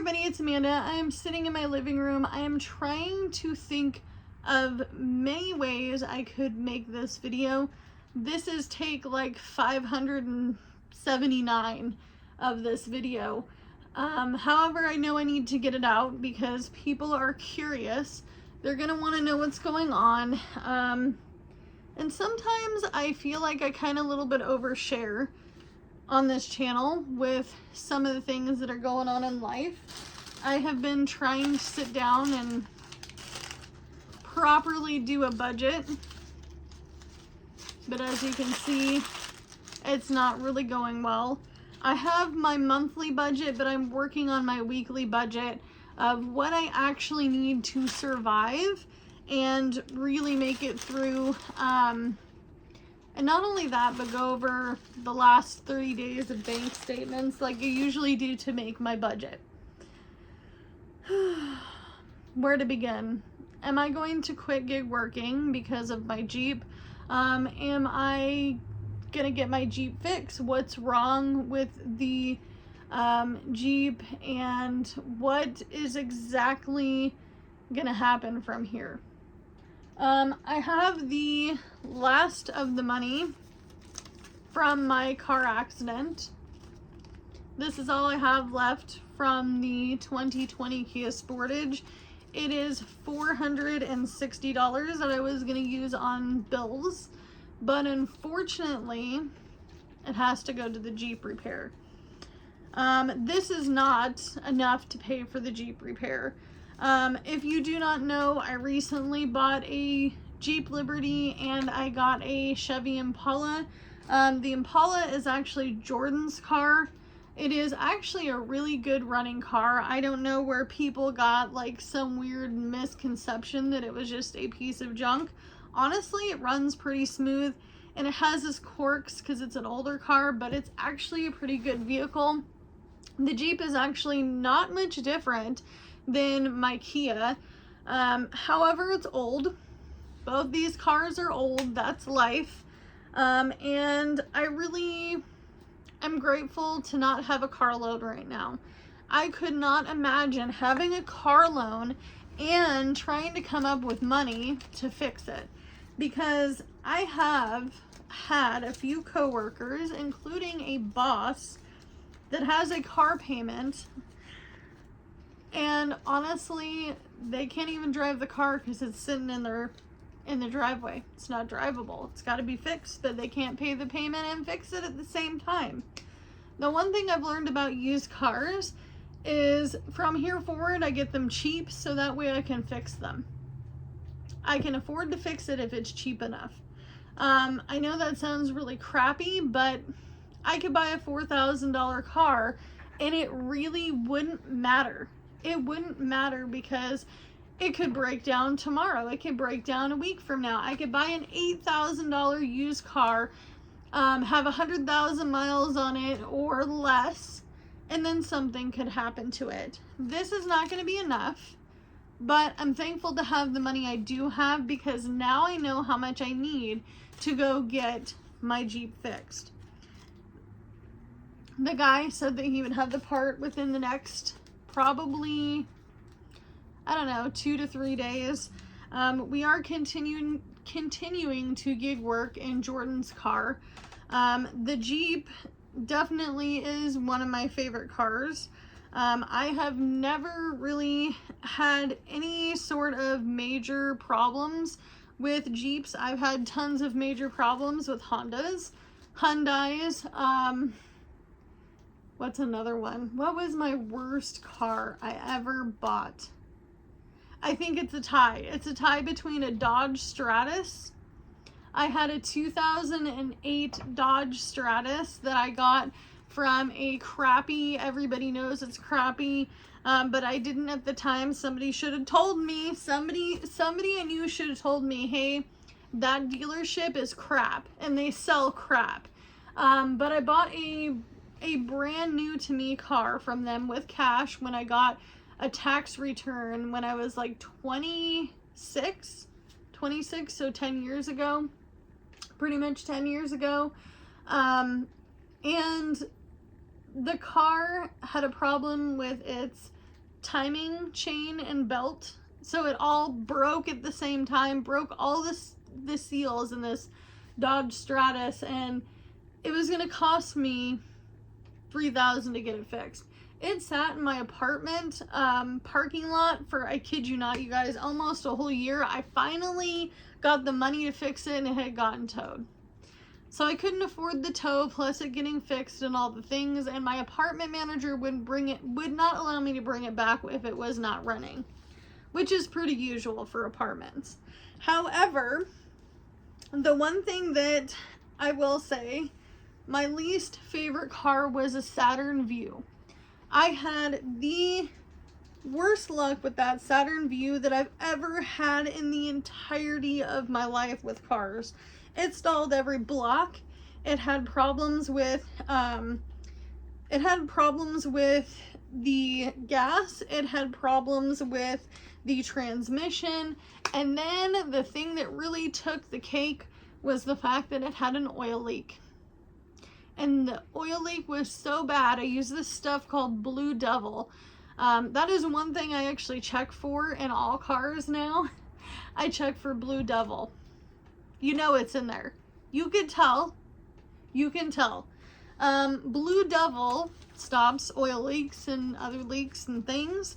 everybody, it's Amanda. I am sitting in my living room. I am trying to think of many ways I could make this video. This is take like 579 of this video. However, I know I need to get it out because people are curious. They're gonna want to know what's going on. And sometimes I feel like I kind of a little bit overshare on this channel with some of the things that are going on in life. I have been trying to sit down and properly do a budget, but as you can see, it's not really going well. I have my monthly budget, but I'm working on my weekly budget of what I actually need to survive and really make it through. And not only that, but go over the last 30 days of bank statements like I usually do to make my budget. Where to begin? Am I going to quit gig working because of my Jeep? Am I gonna get my Jeep fixed? What's wrong with the Jeep, and what is exactly gonna happen from here? I have the last of the money from my car accident. This is all I have left from the 2020 Kia Sportage. It is $460 that I was going to use on bills, but unfortunately, it has to go to the Jeep repair. This is not enough to pay for the Jeep repair. If you do not know, I recently bought a Jeep Liberty and I got a Chevy Impala. The Impala is actually Jordan's car. It is actually a really good running car. I don't know where people got like some weird misconception that it was just a piece of junk. Honestly, it runs pretty smooth and it has its quirks because it's an older car, but it's actually a pretty good vehicle. The Jeep is actually not much different than my Kia. However, it's old. Both these cars are old. That's life. And I really am grateful to not have a car loan right now. I could not imagine having a car loan and trying to come up with money to fix it, because I have had a few coworkers, including a boss, that has a car payment. And honestly, they can't even drive the car because it's sitting in the driveway. It's not drivable. It's got to be fixed, but they can't pay the payment and fix it at the same time. The one thing I've learned about used cars is from here forward, I get them cheap so that way I can fix them. I can afford to fix it if it's cheap enough. I know that sounds really crappy, but I could buy a $4,000 car and it really wouldn't matter. It wouldn't matter because it could break down tomorrow. It could break down a week from now. I could buy an $8,000 used car, have 100,000 miles on it or less, and then something could happen to it. This is not going to be enough, but I'm thankful to have the money I do have because now I know how much I need to go get my Jeep fixed. The guy said that he would have the part within the next probably, I don't know, 2 to 3 days. We are continuing to gig work in Jordan's car. The Jeep definitely is one of my favorite cars. I have never really had any sort of major problems with Jeeps. I've had tons of major problems with Hyundais. What's another one? What was my worst car I ever bought? I think it's a tie. It's a tie between a Dodge Stratus. I had a 2008 Dodge Stratus that I got from a crappy, everybody knows it's crappy, but I didn't at the time. Somebody should have told me, somebody I knew should have told me, hey, that dealership is crap and they sell crap. But I bought a brand new to me car from them with cash when I got a tax return when I was like 26, so 10 years ago, pretty much 10 years ago. And the car had a problem with its timing chain and belt. So it all broke at the same time, broke all the seals in this Dodge Stratus, and it was going to cost me $3,000 to get it fixed. It sat in my apartment parking lot for, I kid you not, you guys, almost a whole year. I finally got the money to fix it, and it had gotten towed. So I couldn't afford the tow, plus it getting fixed and all the things, and my apartment manager would not allow me to bring it back if it was not running, which is pretty usual for apartments. However, the one thing that I will say, my least favorite car was a Saturn Vue. I had the worst luck with that Saturn Vue that I've ever had in the entirety of my life with cars. It stalled every block. It had problems with the gas. It had problems with the transmission. And then the thing that really took the cake was the fact that it had an oil leak. And the oil leak was so bad, I use this stuff called Blue Devil. That is one thing I actually check for in all cars now. I check for Blue Devil. You know it's in there. You can tell. You can tell. Blue Devil stops oil leaks and other leaks and things.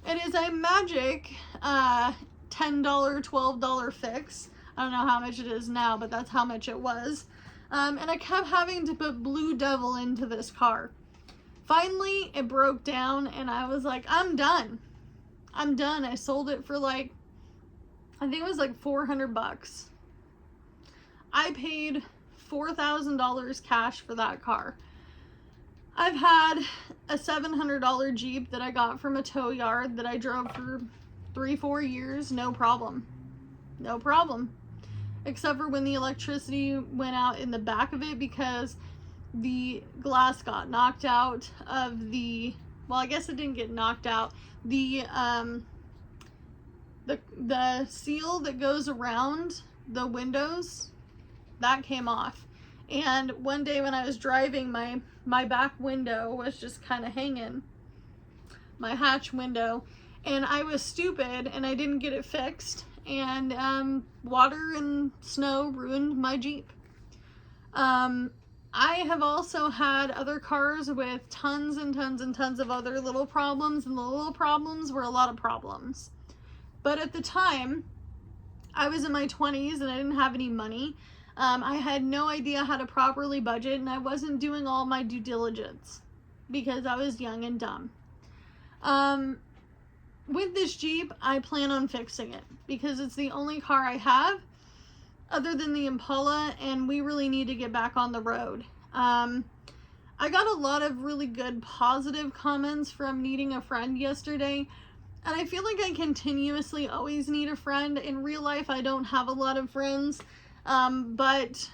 It is a magic $10, $12 fix. I don't know how much it is now, but that's how much it was. And I kept having to put Blue Devil into this car. Finally, it broke down, and I was like, I'm done. I'm done. I sold it for like, I think it was like $400. I paid $4,000 cash for that car. I've had a $700 Jeep that I got from a tow yard that I drove for 3-4 years. No problem. No problem. Except for when the electricity went out in the back of it because the glass got knocked out of the, well, I guess it didn't get knocked out. The seal that goes around the windows, that came off. And one day when I was driving, my back window was just kind of hanging, my hatch window, and I was stupid and I didn't get it fixed. And water and snow ruined my Jeep. I have also had other cars with tons and tons and tons of other little problems, and the little problems were a lot of problems. But at the time, I was in my 20s and I didn't have any money. I had no idea how to properly budget, and I wasn't doing all my due diligence because I was young and dumb. With this Jeep, I plan on fixing it because it's the only car I have other than the Impala, and we really need to get back on the road. I got a lot of really good positive comments from needing a friend yesterday, and I feel like I continuously always need a friend. In real life, I don't have a lot of friends, but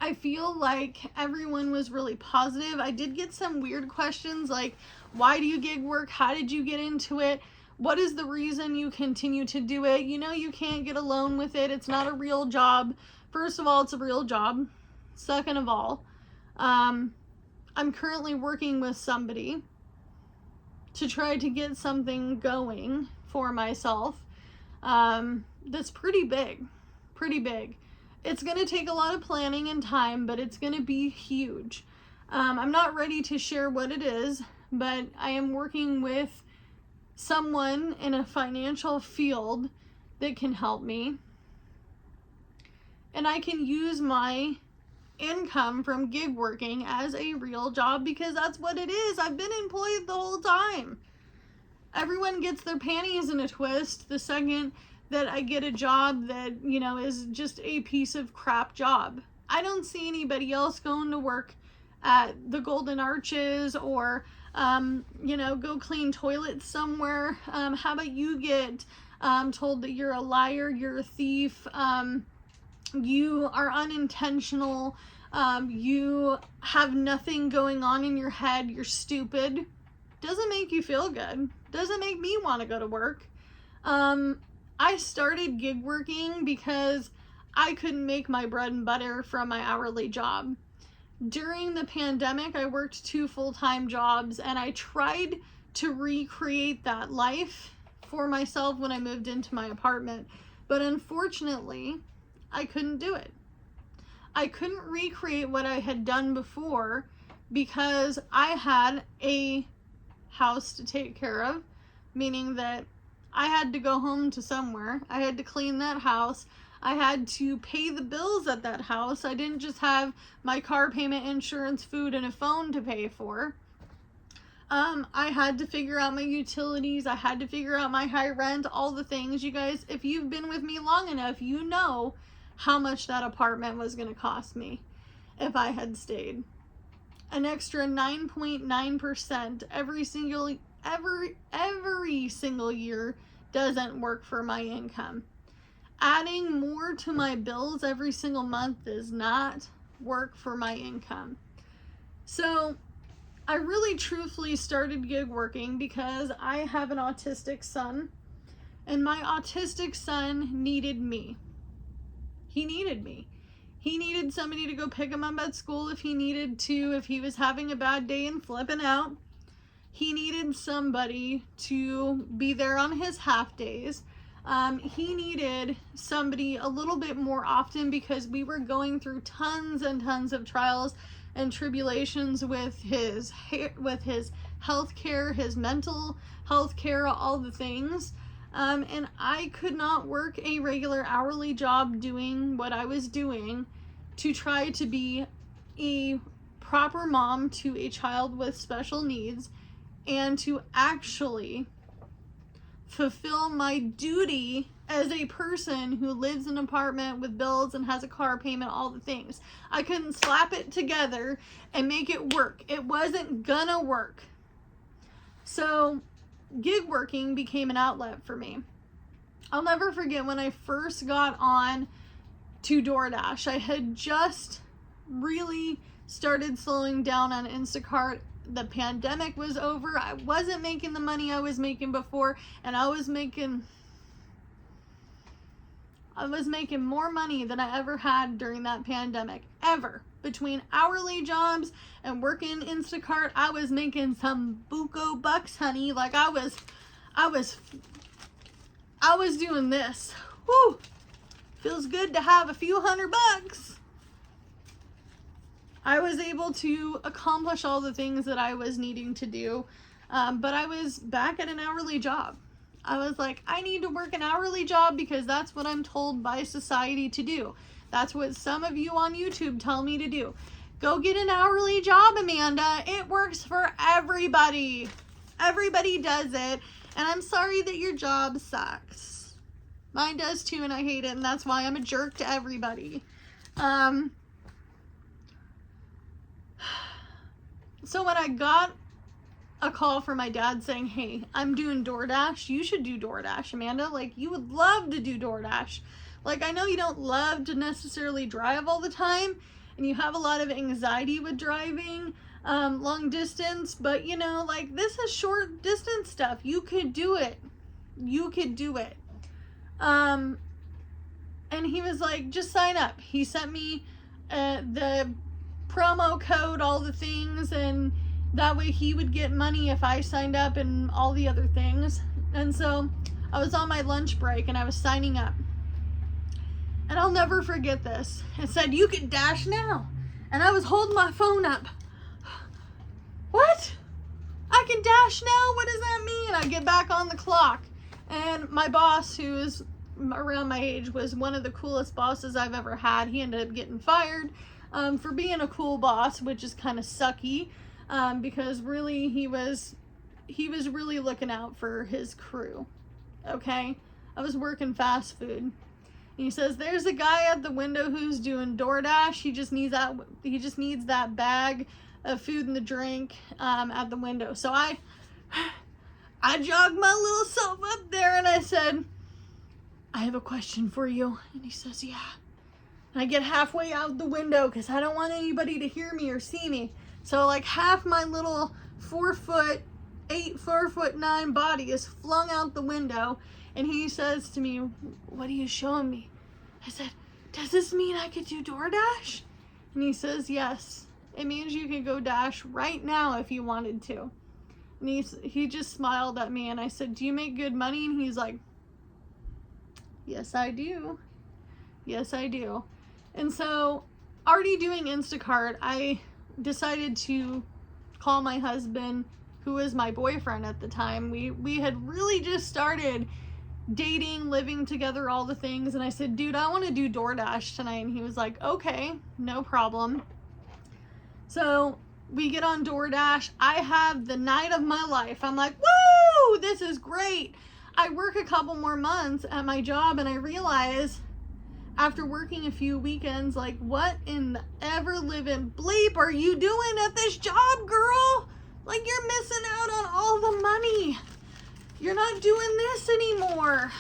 I feel like everyone was really positive. I did get some weird questions like, why do you gig work? How did you get into it? What is the reason you continue to do it? You know, you can't get a loan with it. It's not a real job. First of all, it's a real job. Second of all, I'm currently working with somebody to try to get something going for myself. That's pretty big. Pretty big. It's going to take a lot of planning and time, but it's going to be huge. I'm not ready to share what it is, but I am working with someone in a financial field that can help me. And I can use my income from gig working as a real job because that's what it is. I've been employed the whole time. Everyone gets their panties in a twist the second that I get a job that, you know, is just a piece of crap job. I don't see anybody else going to work at the Golden Arches or, you know, go clean toilets somewhere. How about you get told that you're a liar, you're a thief, you are unintentional, you have nothing going on in your head, you're stupid. Doesn't make you feel good. Doesn't make me want to go to work. I started gig working because I couldn't make my bread and butter from my hourly job. During the pandemic, I worked 2 full-time jobs, and I tried to recreate that life for myself when I moved into my apartment. But unfortunately, I couldn't do it. I couldn't recreate what I had done before because I had a house to take care of, meaning that I had to go home to somewhere. I had to clean that house. I had to pay the bills at that house. I didn't just have my car payment, insurance, food, and a phone to pay for. I had to figure out my utilities. I had to figure out my high rent, all the things. You guys, if you've been with me long enough, you know how much that apartment was going to cost me if I had stayed. An extra 9.9% every single year doesn't work for my income. Adding more to my bills every single month does not work for my income. So I really truthfully started gig working because I have an autistic son, and my autistic son needed me. He needed me. He needed somebody to go pick him up at school if he needed to, if he was having a bad day and flipping out. He needed somebody to be there on his half days. He needed somebody a little bit more often because we were going through tons and tons of trials and tribulations with his health care, his mental health care, all the things. And I could not work a regular hourly job doing what I was doing to try to be a proper mom to a child with special needs and to actually fulfill my duty as a person who lives in an apartment with bills and has a car payment, all the things. I couldn't slap it together and make it work. It wasn't gonna work. So gig working became an outlet for me. I'll never forget when I first got on to DoorDash. I had just really started slowing down on Instacart. The pandemic was over. I wasn't making the money I was making before, and I was making more money than I ever had during that pandemic, ever. Between hourly jobs and working Instacart, I was making some buco bucks, honey. Like I was doing this. Woo! Feels good to have a few $100. I was able to accomplish all the things that I was needing to do, but I was back at an hourly job. I was like, I need to work an hourly job because that's what I'm told by society to do. That's what some of you on YouTube tell me to do. Go get an hourly job, Amanda. It works for everybody. Everybody does it. And I'm sorry that your job sucks. Mine does too, and I hate it, and that's why I'm a jerk to everybody. So when I got a call from my dad saying, hey, I'm doing DoorDash. You should do DoorDash, Amanda. Like, you would love to do DoorDash. Like, I know you don't love to necessarily drive all the time, and you have a lot of anxiety with driving long distance, but, you know, like, this is short distance stuff. You could do it. You could do it. And he was like, just sign up. He sent me the promo code, all the things, and that way he would get money if I signed up and all the other things. And so I was on my lunch break and I was signing up. And I'll never forget this. It said, you can dash now. And I was holding my phone up. What? I can dash now? What does that mean? I get back on the clock. And my boss, who is around my age, was one of the coolest bosses I've ever had. He ended up getting fired for being a cool boss, which is kind of sucky. Because really he was really looking out for his crew. Okay? I was working fast food. And he says, there's a guy at the window who's doing DoorDash. He just needs that bag of food and the drink at the window. So I jogged my little self up there and I said, I have a question for you. And he says, yeah. And I get halfway out the window because I don't want anybody to hear me or see me. So like half my little 4'8", 4'9" body is flung out the window, and he says to me, what are you showing me? I said, does this mean I could do DoorDash? And he says, yes, it means you can go dash right now if you wanted to. And he just smiled at me, and I said, do you make good money? And he's like, yes, I do. Yes, I do. And so, already doing Instacart, I decided to call my husband, who was my boyfriend at the time. We had really just started dating, living together, all the things. And I said, dude, I want to do DoorDash tonight. And he was like, okay, no problem. So we get on DoorDash. I have the night of my life. I'm like, woo, this is great. I work a couple more months at my job, and I realize after working a few weekends, like, what in the ever living bleep are you doing at this job, girl? Like, you're missing out on all the money. You're not doing this anymore.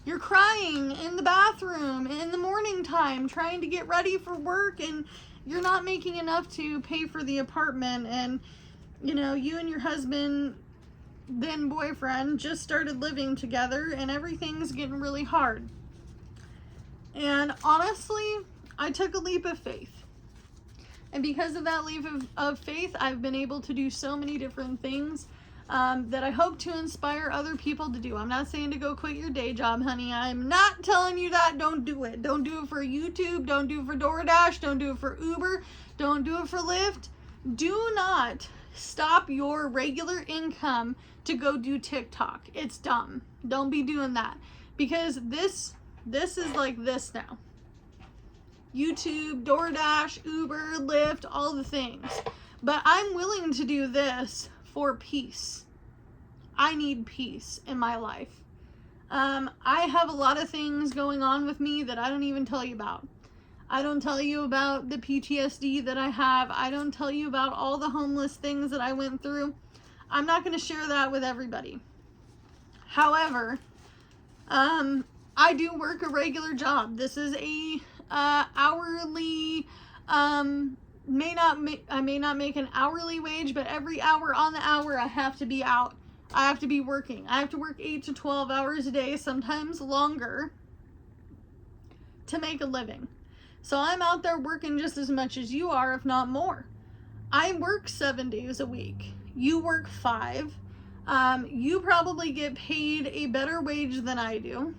You're crying in the bathroom in the morning time, trying to get ready for work, and you're not making enough to pay for the apartment. And, you know, you and your husband, then boyfriend, just started living together, and everything's getting really hard. And honestly, I took a leap of faith. And because of that leap of faith, I've been able to do so many different things that I hope to inspire other people to do. I'm not saying to go quit your day job, honey. I'm not telling you that. Don't do it. Don't do it for YouTube. Don't do it for DoorDash. Don't do it for Uber. Don't do it for Lyft. Do not stop your regular income to go do TikTok. It's dumb. Don't be doing that. Because this is like this now. YouTube, DoorDash, Uber, Lyft, all the things. But I'm willing to do this for peace. I need peace in my life. I have a lot of things going on with me that I don't even tell you about. I don't tell you about the PTSD that I have. I don't tell you about all the homeless things that I went through. I'm not going to share that with everybody. However, I do work a regular job. This is a hourly, I may not make an hourly wage, but every hour on the hour I have to be out. I have to be working. I have to work 8 to 12 hours a day, sometimes longer, to make a living. So I'm out there working just as much as you are, if not more. I work 7 days a week. You work 5. You probably get paid a better wage than I do.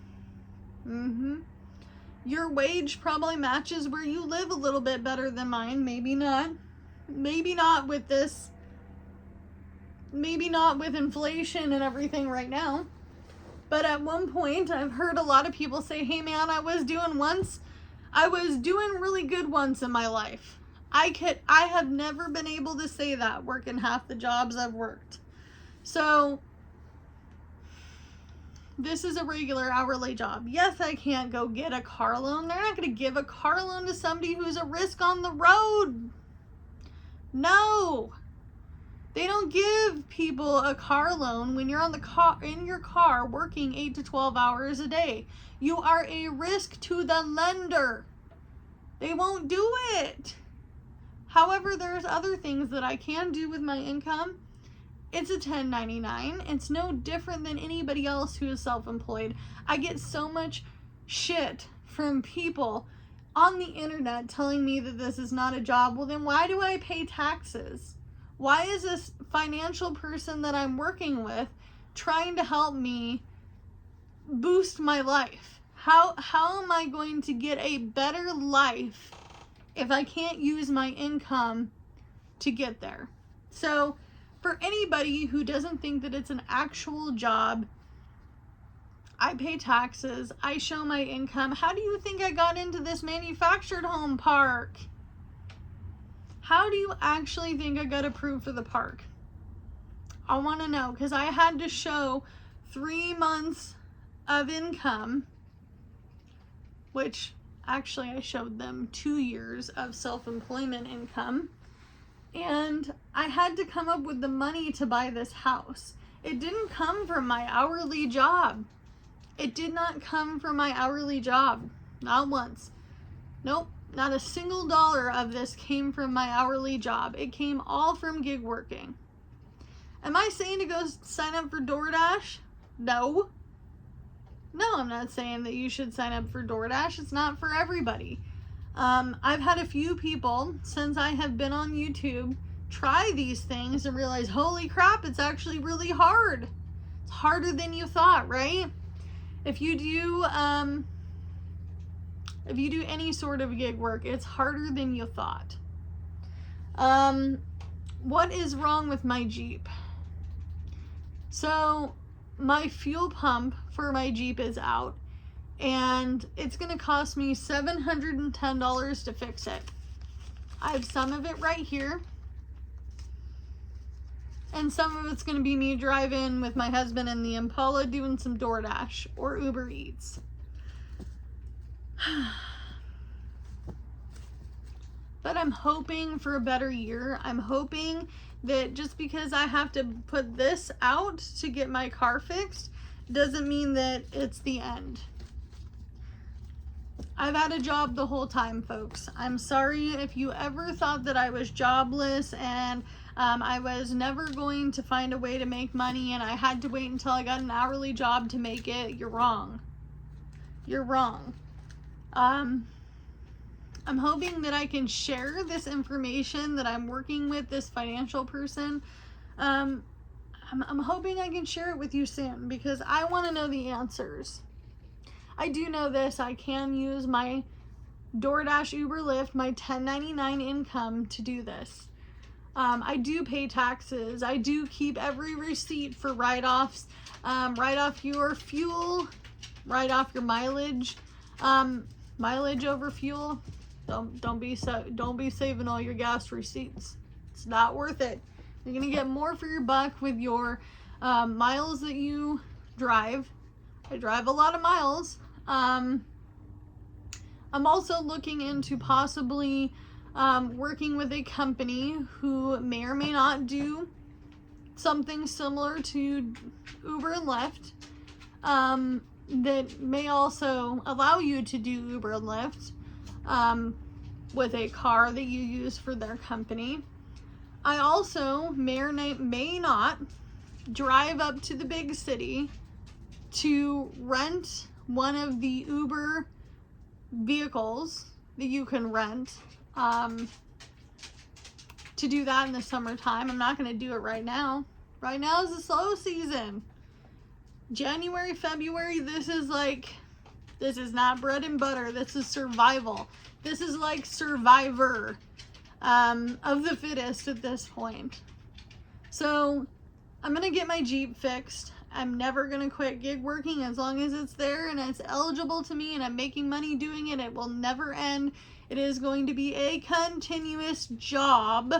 Your wage probably matches where you live a little bit better than mine. Maybe not. Maybe not with this. Maybe not with inflation and everything right now. But at one point, I've heard a lot of people say, hey man, I was doing really good once in my life. I have never been able to say that working half the jobs I've worked. So this is a regular hourly job. Yes, I can't go get a car loan. They're not going to give a car loan to somebody who's a risk on the road. No. They don't give people a car loan when you're in your car working 8 to 12 hours a day. You are a risk to the lender. They won't do it. However, there's other things that I can do with my income. It's a 1099. It's no different than anybody else who is self-employed. I get so much shit from people on the internet telling me that this is not a job. Well, then why do I pay taxes? Why is this financial person that I'm working with trying to help me boost my life? How am I going to get a better life if I can't use my income to get there? So for anybody who doesn't think that it's an actual job, I pay taxes, I show my income. How do you think I got into this manufactured home park? How do you actually think I got approved for the park? I want to know, because I had to show 3 months of income, which actually I showed them 2 years of self-employment income. And I had to come up with the money to buy this house. It didn't come from my hourly job. It did not come from my hourly job. Not once. Nope. Not a single dollar of this came from my hourly job. It came all from gig working. Am I saying to go sign up for DoorDash? No. No, I'm not saying that you should sign up for DoorDash. It's not for everybody. I've had a few people, since I have been on YouTube, try these things and realize, holy crap, it's actually really hard. It's harder than you thought, right? If you do any sort of gig work, it's harder than you thought. What is wrong with my Jeep? So my fuel pump for my Jeep is out, and it's going to cost me $710 to fix it. I have some of it right here, and some of it's going to be me driving with my husband in the Impala doing some DoorDash or Uber Eats. But I'm hoping for a better year. I'm hoping that just because I have to put this out to get my car fixed doesn't mean that it's the end. I've had a job the whole time, folks. I'm sorry if you ever thought that I was jobless and I was never going to find a way to make money and I had to wait until I got an hourly job to make it. You're wrong. You're wrong. I'm hoping that I can share this information that I'm working with this financial person. I'm hoping I can share it with you soon because I want to know the answers. I do know this. I can use my DoorDash, Uber, Lyft, my $10.99 income to do this. I do pay taxes. I do keep every receipt for write-offs. Write off your fuel, write off your mileage. Mileage over fuel. Don't be saving all your gas receipts. It's not worth it. You're gonna get more for your buck with your miles that you drive. I drive a lot of miles. I'm also looking into possibly working with a company who may or may not do something similar to Uber and Lyft, that may also allow you to do Uber and Lyft with a car that you use for their company. I also may or may not drive up to the big city to rent one of the Uber vehicles that you can rent, to do that in the summertime. I'm not going to do it right now. Right now is the slow season. January, February, this is not bread and butter. This is survival. This is like Survivor of the fittest at this point. So I'm going to get my Jeep fixed. I'm never going to quit gig working as long as it's there and it's eligible to me and I'm making money doing it. It will never end. It is going to be a continuous job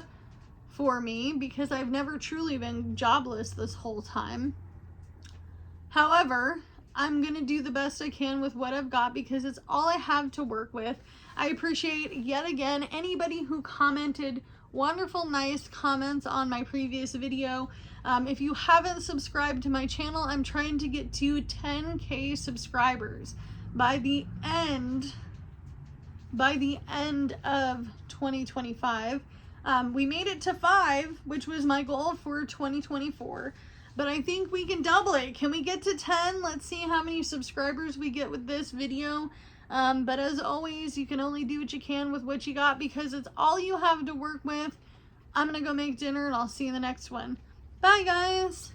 for me because I've never truly been jobless this whole time. However, I'm going to do the best I can with what I've got because it's all I have to work with. I appreciate yet again anybody who commented wonderful, nice comments on my previous video. If you haven't subscribed to my channel, I'm trying to get to 10K subscribers by the end of 2025. We made it to 5, which was my goal for 2024. But I think we can double it. Can we get to 10? Let's see how many subscribers we get with this video. But as always, you can only do what you can with what you got because it's all you have to work with. I'm going to go make dinner and I'll see you in the next one. Bye, guys.